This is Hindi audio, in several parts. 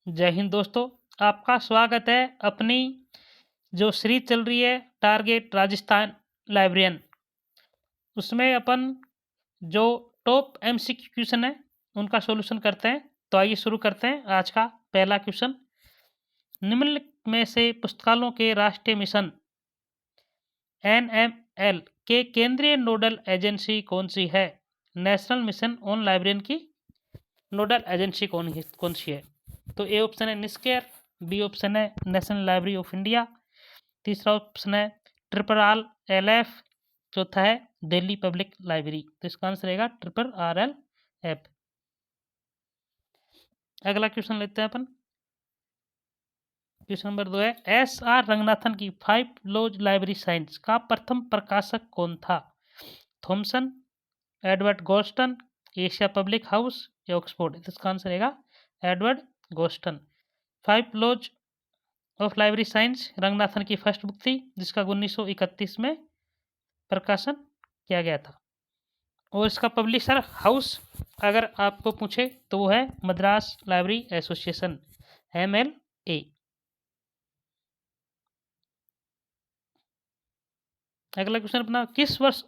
जय हिंद दोस्तों। आपका स्वागत है अपनी जो सीरीज चल रही है टारगेट राजस्थान लाइब्रेरियन। उसमें अपन जो टॉप एमसीक्यू क्वेश्चन है उनका सॉल्यूशन करते हैं। तो आइए शुरू करते हैं। आज का पहला क्वेश्चन, निम्नलिखित में से पुस्तकालयों के राष्ट्रीय मिशन एनएमएल के केंद्रीय नोडल एजेंसी कौन सी है? नेशनल मिशन ऑन लाइब्रेरियन की नोडल एजेंसी कौन सी है? तो ए ऑप्शन है निस्केयर, बी ऑप्शन है नेशनल लाइब्रेरी ऑफ इंडिया, तीसरा ऑप्शन है ट्रिपल आर एल एफ, चौथा है दिल्ली पब्लिक लाइब्रेरी। तो इसका आंसर रहेगा ट्रिपल आर एल एफ। अगला क्वेश्चन लेते हैं अपन। क्वेश्चन नंबर 2 है, एस आर रंगनाथन की 5 लॉज लाइब्रेरी साइंस का प्रथम प्रकाशक कौन था? Thomson, Edward Goston, Asia public house या ऑक्सफोर्ड? तो इसका आंसर रहेगा Edward Goston. 5 laws of library science Ranganathan की फर्स्ट बुक थी, जिसका 1931 में प्रकाशन किया गया था। और इसका पब्लिशर हाउस अगर आपको पूछे तो वो है मद्रास लाइब्रेरी एसोसिएशन, MLA। अगला क्वेश्चन अपना, किस वर्ष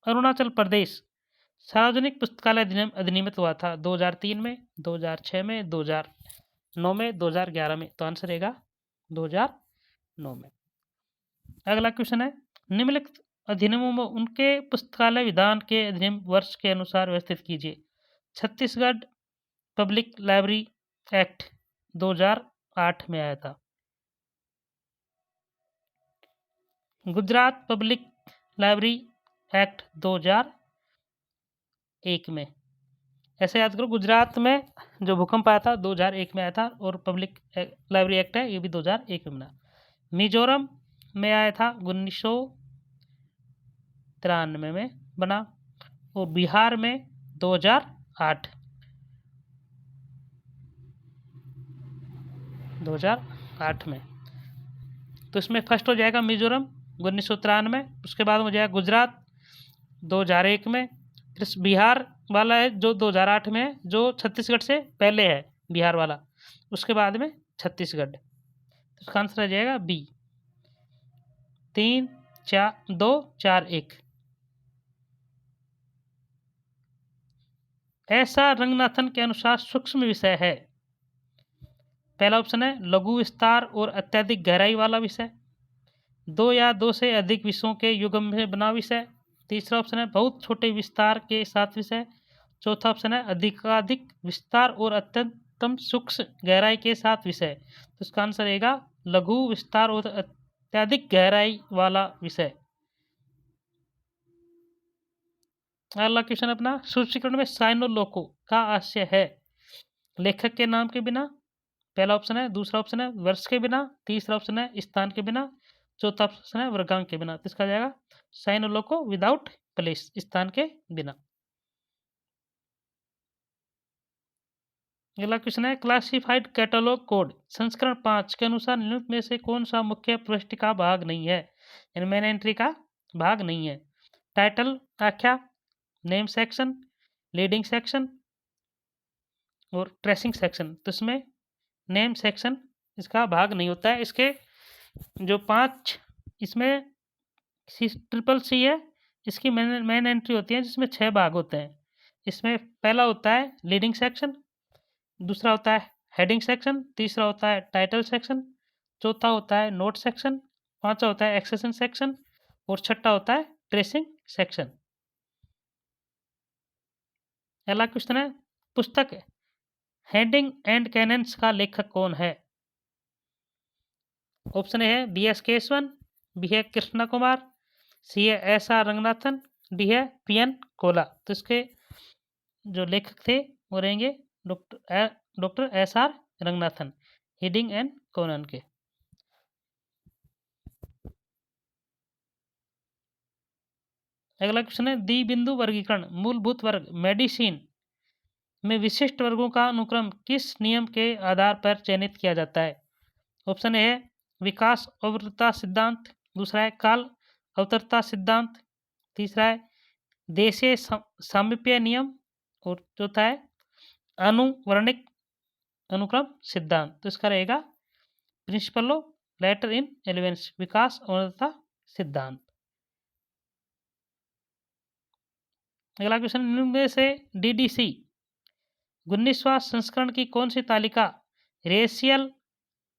अरुणाचल प्रदेश सार्वजनिक पुस्तकालय अधिनियमित हुआ था? 2003 में, 2006 में, 2009 में, 2011 में? तो आंसर रहेगा 2009 में। अगला क्वेश्चन है, निम्नलिखित अधिनियमों में उनके पुस्तकालय विधान के अधिनियम वर्ष के अनुसार व्यवस्थित कीजिए। छत्तीसगढ़ पब्लिक लाइब्रेरी एक्ट 2008 में आया था। गुजरात पब्लिक लाइब्रेरी एक्ट 2001 में। ऐसे याद करो, गुजरात में जो भूकंप आया था 2001 में आया था, और पब्लिक लाइब्रेरी एक्ट है ये भी 2001 में बना। मिजोरम में आया था 1993 में बना, और बिहार में 2008 में। तो इसमें फर्स्ट हो जाएगा मिजोरम 1993, उसके बाद हो जाएगा गुजरात 2001 में, फिर बिहार वाला है जो 2008 में है, जो छत्तीसगढ़ से पहले है बिहार वाला, उसके बाद में छत्तीसगढ़। तो इसका आंसर आ जाएगा बी, 3 4 2 4 1। ऐसा रंगनाथन के अनुसार सूक्ष्म विषय है? पहला ऑप्शन है लघु विस्तार और अत्यधिक गहराई वाला विषय, 2 या 2 से अधिक विषयों के युग्म में बना विषय, तीसरा ऑप्शन है बहुत छोटे विस्तार के साथ विषय, चौथा ऑप्शन है अधिकाधिक विस्तार और अत्यंतम सूक्ष्म गहराई के साथ विषय। तो इसका आंसर रहेगा लघु विस्तार और अत्यधिक गहराई वाला विषय। अगला क्वेश्चन अपना, सूचीकरण में साइनोलोको का आशय है? लेखक के नाम के बिना, पहला ऑप्शन है, दूसरा ऑप्शन है वर्ष के बिना, तीसरा ऑप्शन है स्थान के बिना, चौथा ऑप्शन है वर्गांक के बिना। तो इसका जाएगा साइनोलोको विदाउट प्लेस, स्थान के बिना। अगला क्वेश्चन है, क्लासिफाइड कैटलॉग कोड संस्करण 5 के अनुसार निम्नलिखित में से कौन सा मुख्य प्रविष्टि का भाग नहीं है? यानी मेन एंट्री का भाग नहीं है। टाइटल, आख्या, नेम सेक्शन, लीडिंग सेक्शन और ट्रेसिंग सेक्शन। तो इसमें नेम सेक्शन इसका भाग नहीं होता है। इसके जो 5 इसमें ट्रिपल सी है, इसकी मेन एंट्री होती है जिसमें 6 भाग होते हैं। इसमें पहला होता है लीडिंग सेक्शन, दूसरा होता है हेडिंग सेक्शन, तीसरा होता है टाइटल सेक्शन, चौथा होता है नोट सेक्शन, पांचवा होता है एक्सेशन सेक्शन और छठा होता है ट्रेसिंग सेक्शन। अगला क्वेश्चन है, पुस्तक हेडिंग एंड कैनन्स का लेखक कौन है? ऑप्शन है BS केशवन, बी है कृष्णा कुमार, सी है SR रंगनाथन, डी है PN कोला। तो इसके जो लेखक थे वो रहेंगे doctor SR Ranganathan, heading and canon के। अगला क्वेश्चन है, द्विबिंदु वर्गीकरण मूलभूत वर्ग मेडिसिन में विशिष्ट वर्गों का अनुक्रम किस नियम के आधार पर चयनित किया जाता है? ऑप्शन ए है विकास अवृतता सिद्धांत, दूसरा है काल अवतरता सिद्धांत, तीसरा है देशीय सामीप्य नियम और चौथा है आनुवर्णिक अनुक्रम सिद्धांत। तो इसका रहेगा principle of later in elements, विकास अवनतता सिद्धांत। अगला क्वेश्चन, निम्न में से डीडीसी 19वां संस्करण की कौन सी तालिका रेशियल,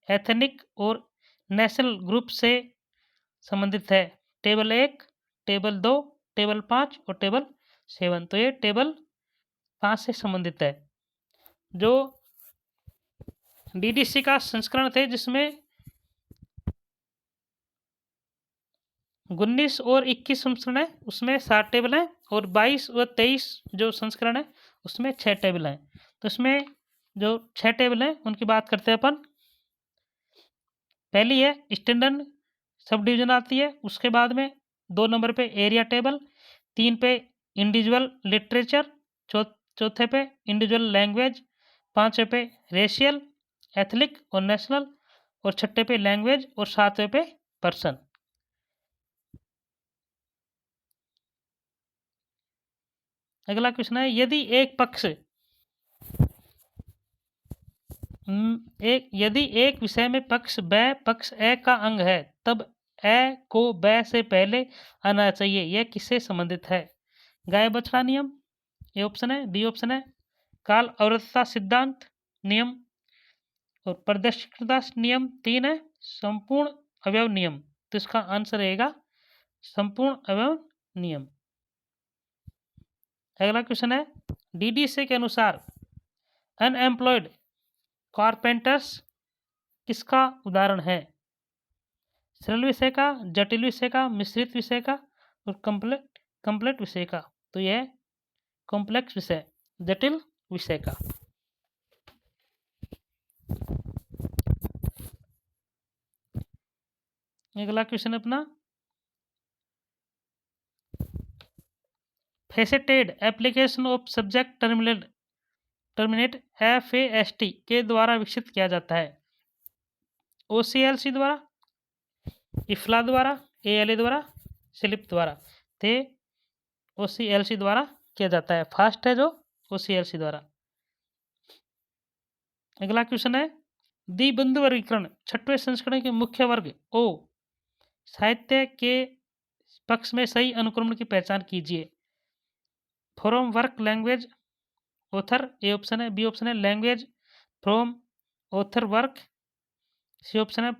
एथनिक और नेशनल ग्रुप से संबंधित है? टेबल 1, टेबल 2, टेबल 5 और टेबल 7। तो ये टेबल 5 से संबंधित है। जो डीडीसी का संस्करण थे जिसमें 19 और 21 संस्करण है, उसमें 7 टेबल हैं, और 22 और 23 जो संस्करण है उसमें 6 टेबल हैं। तो इसमें जो 6 टेबल हैं उनकी बात करते हैं अपन। पहली है स्टैंडर्ड सब डिवीजन आती है, उसके बाद में 2 नंबर पे एरिया टेबल, 3 पे इंडिविजुअल लिटरेचर, चौथे पे इंडिविजुअल लैंग्वेज, 5वें पे रेशियल, एथनिक और नेशनल, और 6ठे पे लैंग्वेज, और 7वें पे पर्सन। अगला क्वेश्चन है, यदि एक विषय में पक्ष ब पक्ष ए का अंग है तब ए को ब से पहले आना चाहिए, यह किससे संबंधित है? गाय बछड़ा नियम ए ऑप्शन है, बी ऑप्शन है काल अवृतता सिद्धांत नियम, और प्रदर्शितता नियम 3 है संपूर्ण अवयव नियम। तो इसका आंसर रहेगा संपूर्ण अवयव नियम। अगला क्वेश्चन है, डीडीसी के अनुसार अनएम्प्लॉयड कारपेंटर्स किसका उदाहरण है? सरल विषय का, जटिल विषय का, मिश्रित विषय का, और कंप्लेट विषय का। तो यह कॉम्प्लेक्स विषय, जटिल विषय का। अगला क्वेश्चन अपना, faceted application of subject terminate FAST के द्वारा विकसित किया जाता है? OCLC द्वारा, इफ्ला द्वारा, ALA द्वारा, स्लिप द्वारा। ते OCLC द्वारा किया जाता है। फास्ट है जो OCLC द्वारा। अगला क्वेश्चन है, द्विबंध वर्गीकरण 6वें संस्करण के मुख्य वर्ग ओ साहित्य के पक्ष में सही अनुक्रमण की पहचान कीजिए। Form, work, language, author A option है, बी ऑप्शन है language form, author, work, C option है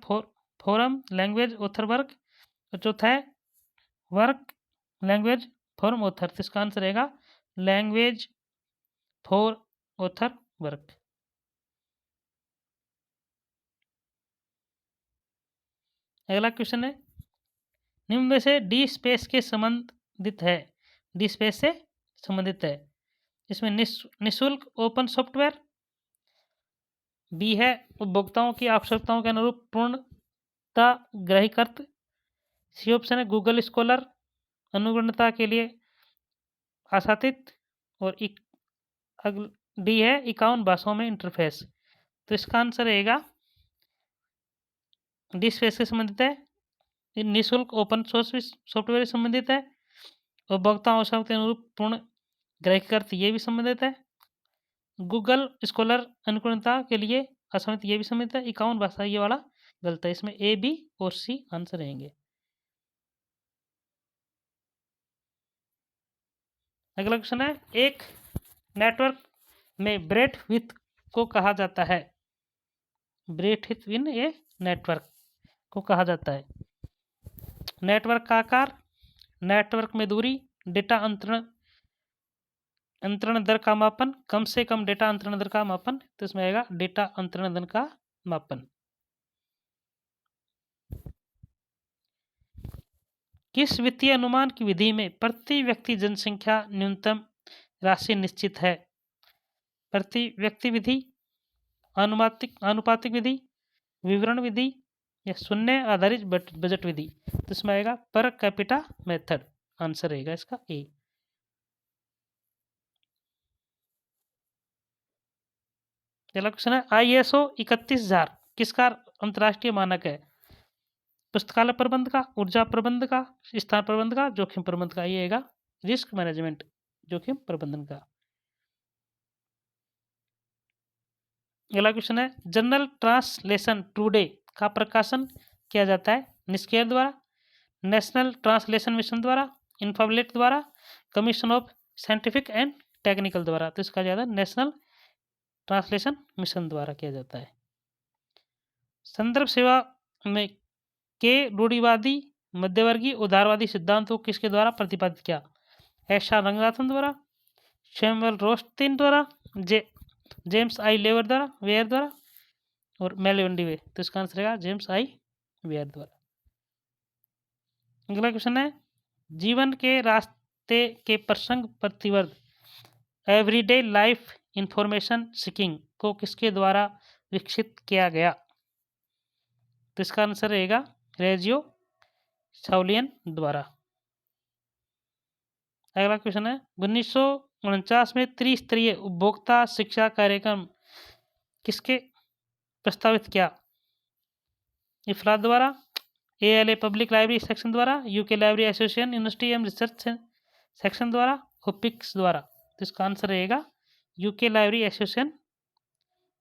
फोरम, लैंग्वेज, ऑथर, वर्क, और चौथा है वर्क, लैंग्वेज, फॉर्म, ऑथर। तो इसका आंसर रहेगा लैंग्वेज फॉर ऑथर वर्क। अगला क्वेश्चन है, निम्न में से डी स्पेस के संबंधित है? डी स्पेस से संबंधित है इसमें निःशुल्क ओपन सॉफ्टवेयर, बी है उपभोक्ताओं की आवश्यकताओं के अनुरूप पूर्णता ग्रहीकृत, सी ऑप्शन है गूगल स्कॉलर अनुगणना के लिए आसातित, और डी है 51 भाषाओं में इंटरफेस। तो इसका आंसर रहेगा डी स्पेस से संबंधित है, निःशुल्क ओपन सोर्स सॉफ्टवेयर से संबंधित है, उपभोक्ता आवश्यकता के अनुरूप पूर्ण ग्रहीकृत ये भी संबंधित है, गूगल स्कॉलर अनुकूलता के लिए असंबंधित ये भी संबंधित है, 51 भाषा ये वाला गलत है। इसमें ए, बी और सी आंसर रहेंगे। अगला क्वेश्चन है, एक नेटवर्क में ब्रेड विड्थ को कहा जाता है? Bread width in a network को कहा जाता है नेटवर्क का आकार, नेटवर्क में दूरी, डेटा अंतरण दर का मापन, कम से कम डेटा अंतरण दर का मापन। तो इसमें आएगा डेटा अंतरण दर का मापन। किस वित्तीय अनुमान की विधि में प्रति व्यक्ति जनसंख्या न्यूनतम राशि निश्चित है? प्रति व्यक्ति विधि, आनुपातिक विधि, विवरण विधि, या शून्य आधारित बजट विधि। तो इसमें आएगा पर कैपिटा मेथड, आंसर रहेगा इसका ए। अगला क्वेश्चन है, ISO 31000 किसका अंतर्राष्ट्रीय मानक है? पुस्तकालय प्रबंध का, ऊर्जा प्रबंध का, स्थान प्रबंध का, जोखिम प्रबंध का। ये आएगा रिस्क मैनेजमेंट, जोखिम प्रबंधन का। अगला क्वेश्चन है, जनरल ट्रांसलेशन टुडे का प्रकाशन किया जाता है निस्केर द्वारा, नेशनल ट्रांसलेशन मिशन द्वारा, इन्फोबलेट द्वारा, commission of scientific and technical द्वारा। तो इसका ज़्यादा नेशनल ट्रांसलेशन मिशन द्वारा किया जाता है। संदर्भ सेवा में के रूढ़िवादी मध्यवर्गीय उदारवादी सिद्धांतों किसके द्वारा प्रतिपादित किया? ऐशा रंगनाथन द्वारा, सैमुअल रोस्टिन द्वारा, जेम्स आई लेवर द्वारा, वेयर द्वारा और मेलिवंडी। तो इसका आंसर रहेगा जेम्स आई वेयर द्वारा। अगला क्वेश्चन है, जीवन के रास्ते के प्रसंग प्रतिवर्ग एवरीडे लाइफ इंफॉर्मेशन सीकिंग को किसके द्वारा विकसित किया गया? तो इसका आंसर रहेगा रेजियो साउलियन द्वारा। अगला क्वेश्चन है, 1949 में त्रिस्तरीय उपभोक्ता शिक्षा कार्यक्रम किसके प्रस्तावित किया? इफ्रा द्वारा, ALA पब्लिक लाइब्रेरी सेक्शन द्वारा, UK library association university and research section द्वारा, ओपिक्स द्वारा। तो इसका आंसर रहेगा UK library association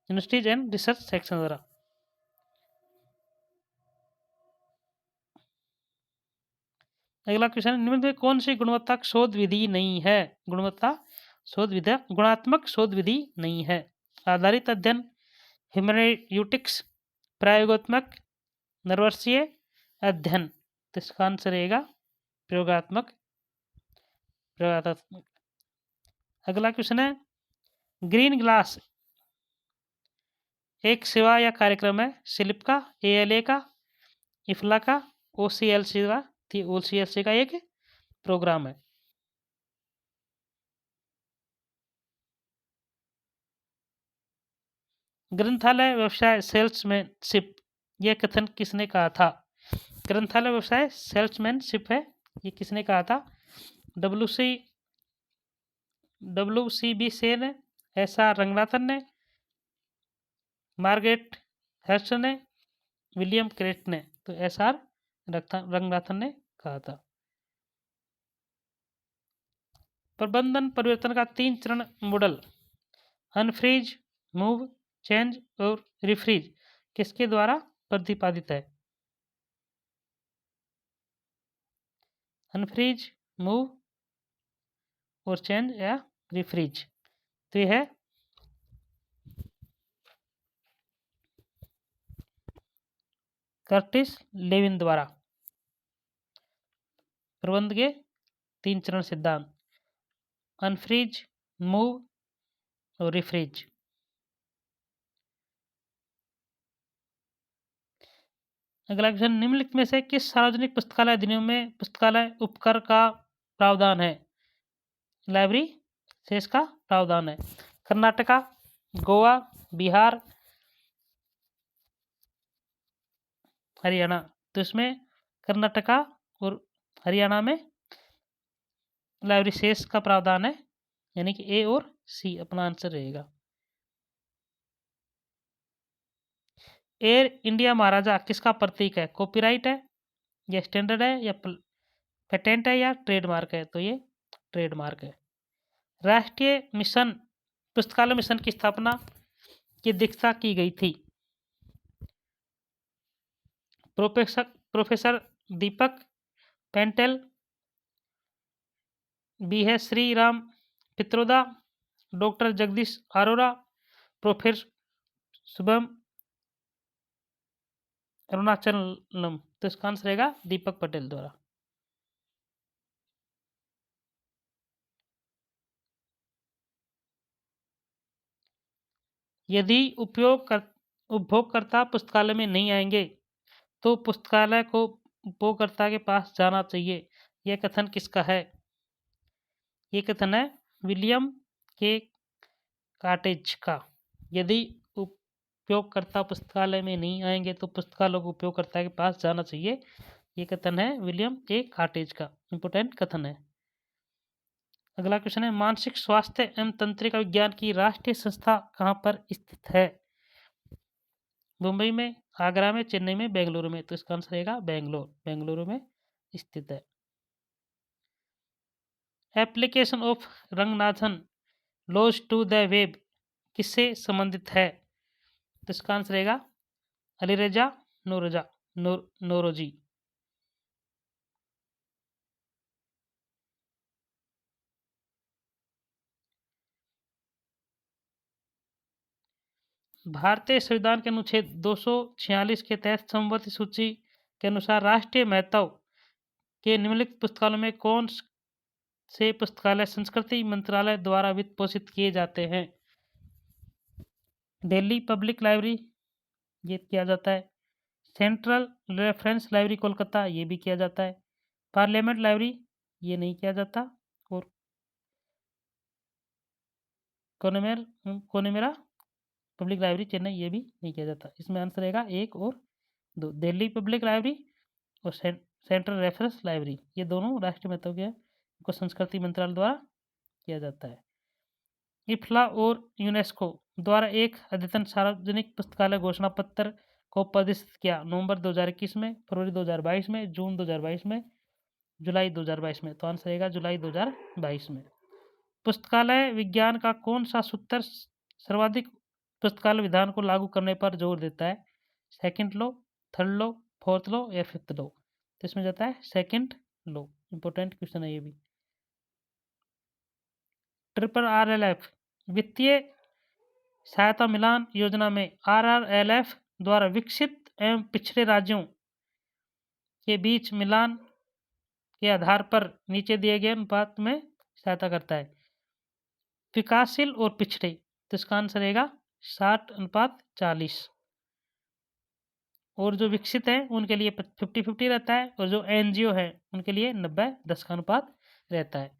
universities and research section द्वारा। अगला क्वेश्चन, निम्न में कौन सी गुणवत्ता शोध विधि नहीं है? गुणात्मक शोध विधि नहीं है। आधारित अध्ययन, हिमनेयूटिक्स, प्रयोगात्मक, नरवर्षीय अध्ययन। तो इसका आंसर रहेगा प्रयोगात्मक। अगला क्वेश्चन है, ग्रीन ग्लास एक सेवा या कार्यक्रम है सिलिप का, ALA का, इफ्ला का, OCLC का एक प्रोग्राम है। ग्रंथालय व्यवसाय सेल्समैनशिप यह कथन किसने कहा था? ग्रंथालय व्यवसाय सेल्समैनशिप है, ये किसने कहा था? WCB सेन ने, SR रंगनाथन ने, मार्गरेट हेस्ट ने, विलियम क्रेट ने। तो SR रंगनाथन ने कहा था। प्रबंधन परिवर्तन का 3 चरण मॉडल अनफ्रीज, मूव, चेंज और रिफ्रीज किसके द्वारा प्रतिपादित है? अनफ्रीज, मूव और चेंज या रिफ्रीज। तो यह है कर्टिस लेविन द्वारा। प्रबंध के 3 चरण सिद्धांत अनफ्रीज, मूव और रिफ्रीज। अगला क्वेश्चन, निम्नलिखित में से किस सार्वजनिक पुस्तकालय अधिनियम में पुस्तकालय उपकर का प्रावधान है? लाइब्रेरी शेष का प्रावधान है। कर्नाटका, गोवा, बिहार, हरियाणा। तो इसमें कर्नाटका और हरियाणा में लाइब्रेरी शेष का प्रावधान है, यानी कि A और C अपना आंसर रहेगा। एयर इंडिया महाराजा किसका प्रतीक है? कॉपीराइट है या स्टैंडर्ड है या पेटेंट है या ट्रेडमार्क है? तो ये ट्रेडमार्क है। राष्ट्रीय मिशन पुस्तकालय मिशन की स्थापना की दीक्षा की गई थी? Professor Deepak Pental, BH Shriram Pitroda, doctor Jagdish Arora, professor Shubham Arunachalam. तो इसका आंसर रहेगा दीपक पटेल द्वारा। यदि उपभोगकर्ता पुस्तकालय में नहीं आएंगे तो पुस्तकालय को उपभोगकर्ता के पास जाना चाहिए, यह कथन किसका है? ये कथन है विलियम के कार्टेज का। यदि उपयोगकर्ता पुस्तकालय में नहीं आएंगे तो पुस्तकालय को उपयोगकर्ता के पास जाना चाहिए, ये कथन है विलियम के कार्टेज का। इंपोर्टेंट कथन है। अगला क्वेश्चन है, मानसिक स्वास्थ्य एवं तंत्रिका विज्ञान की राष्ट्रीय संस्था कहाँ पर स्थित है? मुंबई में, आगरा में, चेन्नई में, बेंगलुरु में। तो इसका आंसर रहेगा बेंगलुरु में स्थित है। Application of Ranganathan laws to the web किससे संबंधित है? तो इसका आंसर रहेगा अलीरेजा नोरोजी। भारतीय संविधान के अनुच्छेद 246 के तहत संबद्ध सूची के अनुसार राष्ट्रीय महत्व के निम्नलिखित पुस्तकालयों में कौन से पुस्तकालय संस्कृति मंत्रालय द्वारा वित्त पोषित किए जाते हैं? दिल्ली पब्लिक लाइब्रेरी, ये किया जाता है। सेंट्रल रेफरेंस लाइब्रेरी कोलकाता, ये भी किया जाता है। पार्लियामेंट लाइब्रेरी, ये नहीं किया जाता। और कोनेमेरा पब्लिक लाइब्रेरी चेन्नई, ये भी नहीं किया जाता। इसमें आंसर रहेगा 1 और 2। दिल्ली पब्लिक लाइब्रेरी और सेंट्रल रेफरेंस लाइब्रेरी, ये दोनों राष्ट्रीय महत्व के हैं, इनको संस्कृति मंत्रालय द्वारा किया जाता है। इफ्ला और यूनेस्को द्वारा एक अद्यतन सार्वजनिक पुस्तकालय घोषणा पत्र को प्रदर्शित किया नवंबर 2021 में, फरवरी 2022 में, जून 2022 में, जुलाई 2022 में। तो आंसर रहेगा जुलाई 2022 में। पुस्तकालय विज्ञान का कौन सा सूत्र सर्वाधिक पुस्तकालय विधान को लागू करने पर जोर देता है? Second law, third law, fourth law या फिफ्थ लॉ? तो इसमें जाता है सेकंड लॉ। इंपॉर्टेंट क्वेश्चन है ये भी। RRLF वित्तीय सहायता मिलान योजना में RRLF द्वारा विकसित एवं पिछड़े राज्यों के बीच मिलान के आधार पर नीचे दिए गए अनुपात में सहायता करता है। विकासशील और पिछड़े, तो इसका आंसर रहेगा 60:40। और जो विकसित है उनके लिए 50-50 रहता है, और जो NGO है उनके लिए 90-10 का अनुपात रहता है।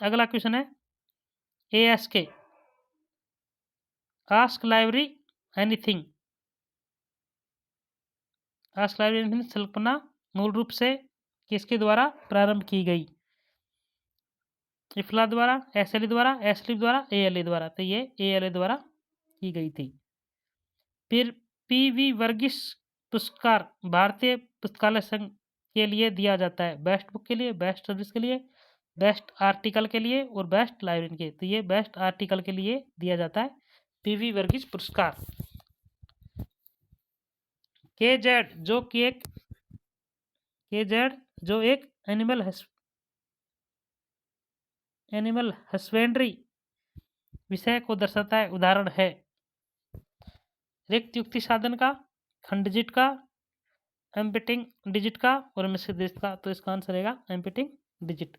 अगला क्वेश्चन है ASK, ask library anything. Ask library anything कल्पना मूल रूप से किसके द्वारा प्रारंभ की गई? इफ्ला द्वारा, SLE द्वारा, एसलिप द्वारा, ALA द्वारा। तो ये ALA द्वारा की गई थी। फिर PV वर्गीस पुरस्कार भारतीय पुस्तकालय संघ के लिए दिया जाता है। बेस्ट बुक के लिए, बेस्ट सर्विस के लिए, बेस्ट आर्टिकल के लिए और बेस्ट लाइब्रेरी के। तो ये बेस्ट आर्टिकल के लिए दिया जाता है PV वर्गीस पुरस्कार। KZ जो एक एनिमल हस्बेंड्री विषय को दर्शाता है, उदाहरण है रिक्त युक्ति साधन का, खंड डिजिट का, एम्पिटिंग डिजिट का और मिश्रित डिजिट का। तो इसका आंसर रहेगा एम्पिटिंग डिजिट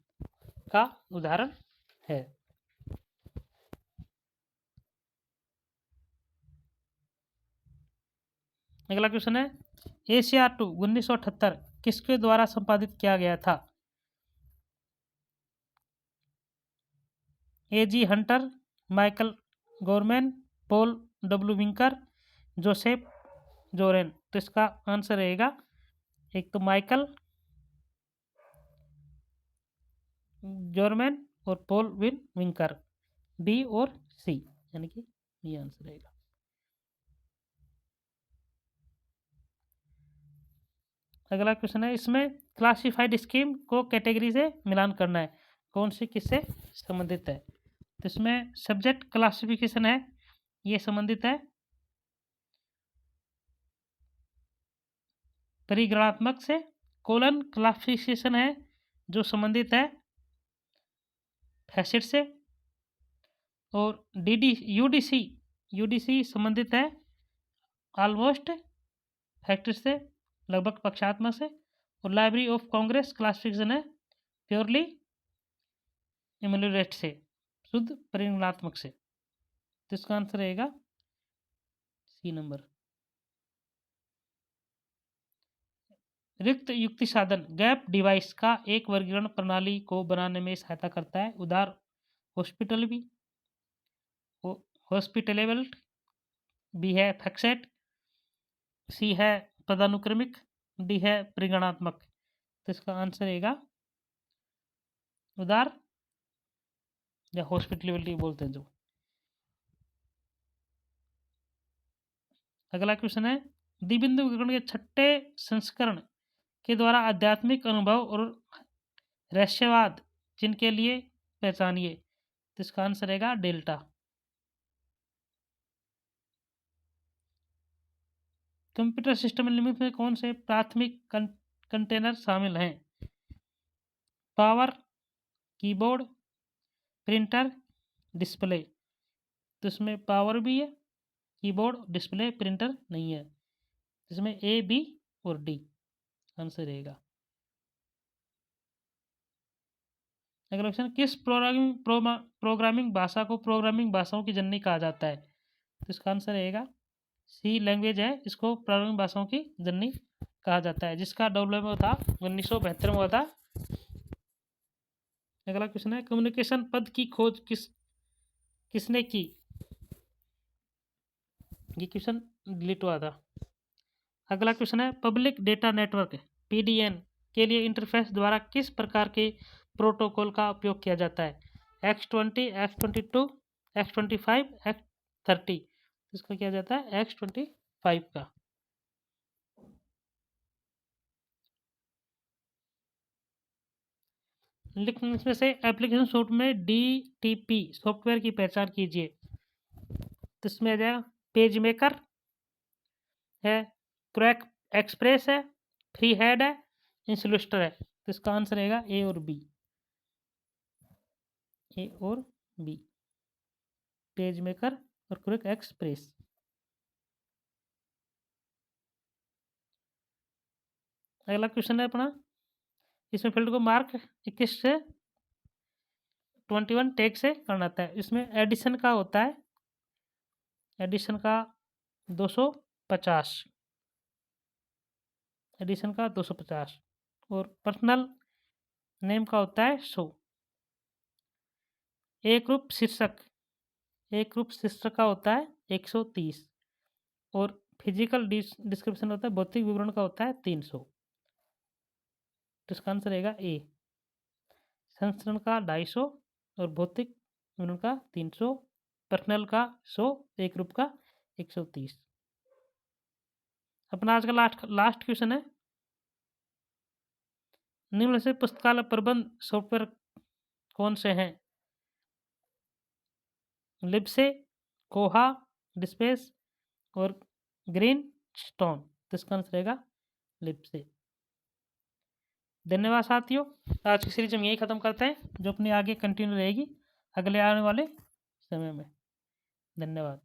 का उदाहरण है। अगला क्वेश्चन है ACR2 1978 किसके द्वारा संपादित किया गया था? AG Hunter, Michael Gorman, Paul W Winker, Joseph Joren. तो इसका आंसर रहेगा एक तो माइकल जॉरमैन और पॉल विंकर, B और C, यानी कि ये आंसर रहेगा। अगला क्वेश्चन है इसमें क्लासिफाइड स्कीम को कैटेगरी से मिलान करना है, कौन सी किससे संबंधित है? तो इसमें सब्जेक्ट क्लासिफिकेशन है, ये संबंधित है परिगणात्मक से। कोलन क्लासिफिकेशन है जो संबंधित है फैसेट से। और यूडीसी संबंधित है ऑलमोस्ट फैक्टर से, लगभग पक्षात्मक से। और लाइब्रेरी ऑफ कांग्रेस क्लासिफिकेशन है प्योरली इम्यूलेट से, शुद्ध परिगणात्मक से। तो इसका आंसर रहेगा C नंबर। रिक्त युक्ति साधन गैप डिवाइस का एक वर्गीकरण प्रणाली को बनाने में सहायता करता है, उदाहरण हॉस्पिटलेबल, B है फैक्सेट, C है पदानुक्रमिक, D है परिगणात्मक। तो इसका आंसर रहेगा उदार या हॉस्पिटलेबिलिटी बोलते हैं जो। अगला क्वेश्चन है द्विबिंदु विकर्ण के छठे संस्करण के द्वारा आध्यात्मिक अनुभव और रहस्यवाद जिनके लिए पहचानिए। तो इसका आंसर रहेगा डेल्टा। कंप्यूटर सिस्टम लिमिट में कौन से प्राथमिक कंटेनर शामिल हैं? Power, keyboard, printer, display. तो इसमें पावर भी है, कीबोर्ड, डिस्प्ले, प्रिंटर नहीं है। इसमें ए, बी और डी आंसर रहेगा। अगला क्वेश्चन, किस प्रोग्रामिंग भाषा को प्रोग्रामिंग भाषाओं की जननी कहा जाता है? तो इसका आंसर रहेगा सी लैंग्वेज है, इसको प्रोग्रामिंग भाषाओं की जननी कहा जाता है, जिसका डेवलपमेंट था 1972 में हुआ था। अगला क्वेश्चन है, कम्युनिकेशन पद की खोज किसने की? ये क्वेश्चन डिलीट हुआ था। अगला क्वेश्चन है, पब्लिक डेटा नेटवर्क पीडीएन के लिए इंटरफेस द्वारा किस प्रकार के प्रोटोकॉल का उपयोग किया जाता है? X20, X22, X25, X30। इसका किया जाता है X25 का। लेकिन इसमें से एप्लीकेशन सॉफ्ट में DTP सॉफ्टवेयर की पहचान कीजिए। तो इसमें आ जाएगा पेज मेकर है, क्रैक एक्सप्रेस है, फ्री हेड है, इंसुलेटर है। तो इसका आंसर रहेगा ए और बी, ए और बी, पेज मेकर और क्रैक एक्सप्रेस। अगला क्वेश्चन है अपना, इसमें फील्ड को मार्क 21 से 21 टैग से करना आता है। इसमें एडिशन का होता है, एडिशन का 250, एडिशन का 250 और पर्सनल नेम का होता है 100। एक रूप शीर्षक का होता है 130 और फिजिकल डिस्क्रिप्शन होता है, भौतिक विवरण का होता है 300। तो इसका आंसर रहेगा ए, संस्करण का 250 और भौतिक विवरण का 300, पर्सनल का 100, एक रूप का 130। अपना आज का लास्ट क्वेश्चन है, निम्न से पुस्तकालय प्रबंध सॉफ्टवेयर कौन से हैं? लिब्से, कोहा, डिस्पेस और ग्रीन स्टोन। तो इसका आंसर रहेगा लिब्से। धन्यवाद साथियों, आज की सीरीज हम यही ख़त्म करते हैं, जो अपनी आगे कंटिन्यू रहेगी अगले आने वाले समय में। धन्यवाद।